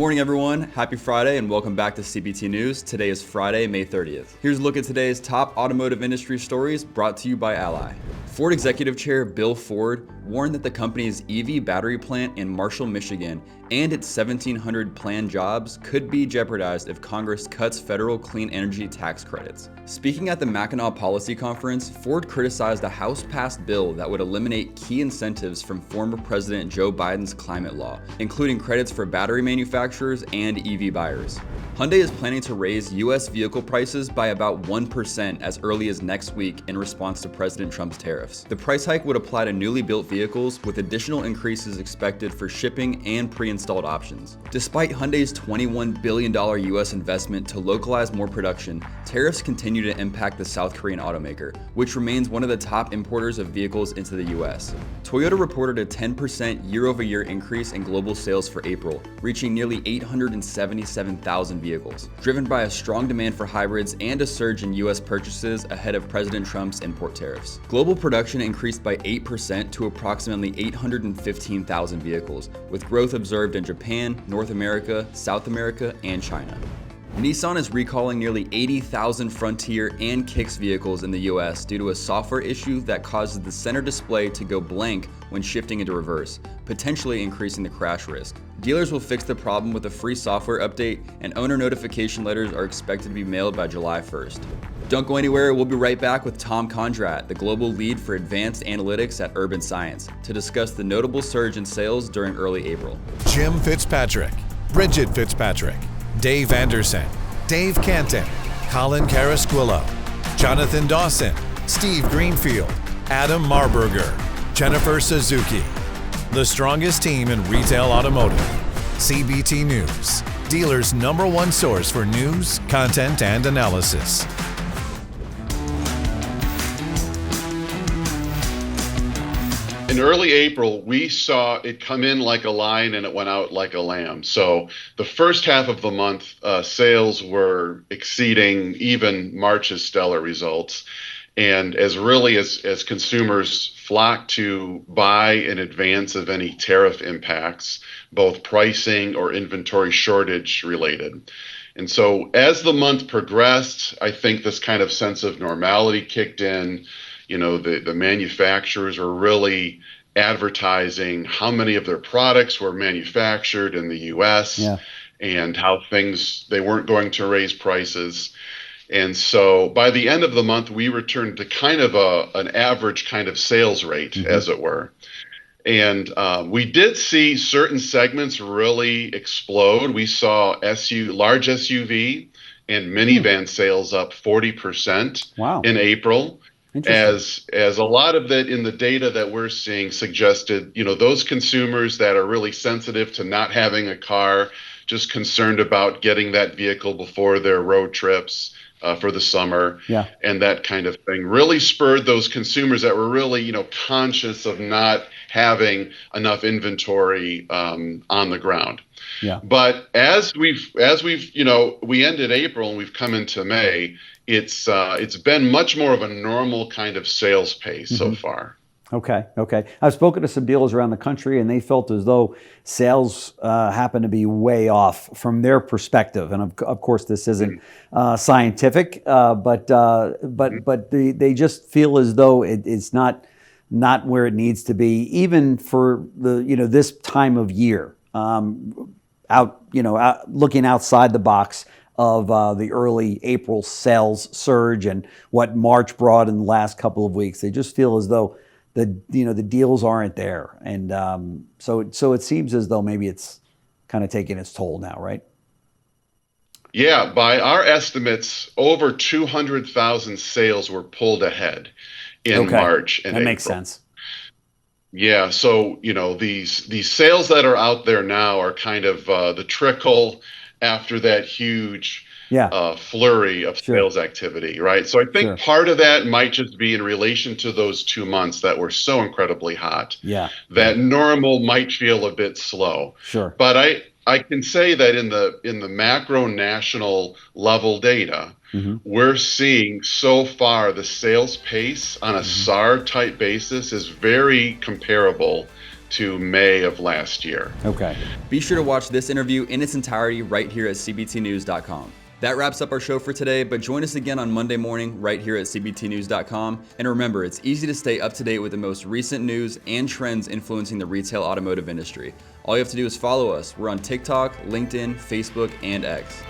morning, everyone. Happy Friday and welcome back to CBT News. Today is Friday, May 30th. Here's a look at today's top automotive industry stories brought to you by Ally. Ford Executive Chair Bill Ford warned that the company's EV battery plant in Marshall, Michigan and its 1,700 planned jobs could be jeopardized if Congress cuts federal clean energy tax credits. Speaking at the Mackinac Policy Conference, Ford criticized a House-passed bill that would eliminate key incentives from former President Joe Biden's climate law, including credits for battery manufacturers and EV buyers. Hyundai is planning to raise U.S. vehicle prices by about 1% as early as next week in response to President Trump's tariffs. The price hike would apply to newly built vehicles, with additional increases expected for shipping and pre-installed options. Despite Hyundai's $21 billion U.S. investment to localize more production, tariffs continue to impact the South Korean automaker, which remains one of the top importers of vehicles into the U.S. Toyota reported a 10% year-over-year increase in global sales for April, reaching nearly 877,000 vehicles, driven by a strong demand for hybrids and a surge in U.S. purchases ahead of President Trump's import tariffs. Global production increased by 8% to approximately 815,000 vehicles, with growth observed in Japan, North America, South America, and China. Nissan is recalling nearly 80,000 Frontier and Kicks vehicles in the US due to a software issue that causes the center display to go blank when shifting into reverse, potentially increasing the crash risk. Dealers will fix the problem with a free software update, and owner notification letters are expected to be mailed by July 1st. Don't go anywhere, we'll be right back with Tom Condrat, the global lead for advanced analytics at Urban Science, to discuss the notable surge in sales during early April. Jim Fitzpatrick, Bridget Fitzpatrick, Dave Anderson, Dave Canton, Colin Carasquillo, Jonathan Dawson, Steve Greenfield, Adam Marburger, Jennifer Suzuki. The strongest team in retail automotive. CBT News, dealers' #1 source for news, content, and analysis. In early April, we saw it come in like a lion and it went out like a lamb. So the first half of the month, sales were exceeding even March's stellar results. And as consumers flocked to buy in advance of any tariff impacts, both pricing or inventory shortage related. And so as the month progressed, I think this kind of sense of normality kicked in. You know, the manufacturers were really advertising how many of their products were manufactured in the US and how they weren't going to raise prices. And so by the end of the month, we returned to kind of an average kind of sales rate, as it were. And we did see certain segments really explode. We saw large SUV and minivan sales up 40% in April. As a lot of that in the data that we're seeing suggested, you know, those consumers that are really sensitive to not having a car, just concerned about getting that vehicle before their road trips for the summer and that kind of thing, really spurred those consumers that were really, you know, conscious of not having enough inventory on the ground. But as we've we ended April and we've come into May, it's been much more of a normal kind of sales pace so far. Okay. I've spoken to some dealers around the country, and they felt as though sales happen to be way off from their perspective. And of course, this isn't scientific, but they just feel as though it's not where it needs to be, even for this time of year. Out looking outside the box of the early April sales surge and what March brought in the last couple of weeks, they just feel as though the deals aren't there, and so it seems as though maybe it's kind of taking its toll now, right? Yeah, by our estimates, over 200,000 sales were pulled ahead in March and April. That makes sense. Yeah, so these sales that are out there now are kind of the trickle after that huge flurry of sales activity, right? So I think part of that might just be in relation to those 2 months that were so incredibly hot. That normal might feel a bit slow. But I can say that in the macro national level data, we're seeing so far the sales pace on a SAR type basis is very comparable to May of last year. Okay. Be sure to watch this interview in its entirety right here at cbtnews.com. That wraps up our show for today, but join us again on Monday morning right here at cbtnews.com. And remember, it's easy to stay up to date with the most recent news and trends influencing the retail automotive industry. All you have to do is follow us. We're on TikTok, LinkedIn, Facebook, and X.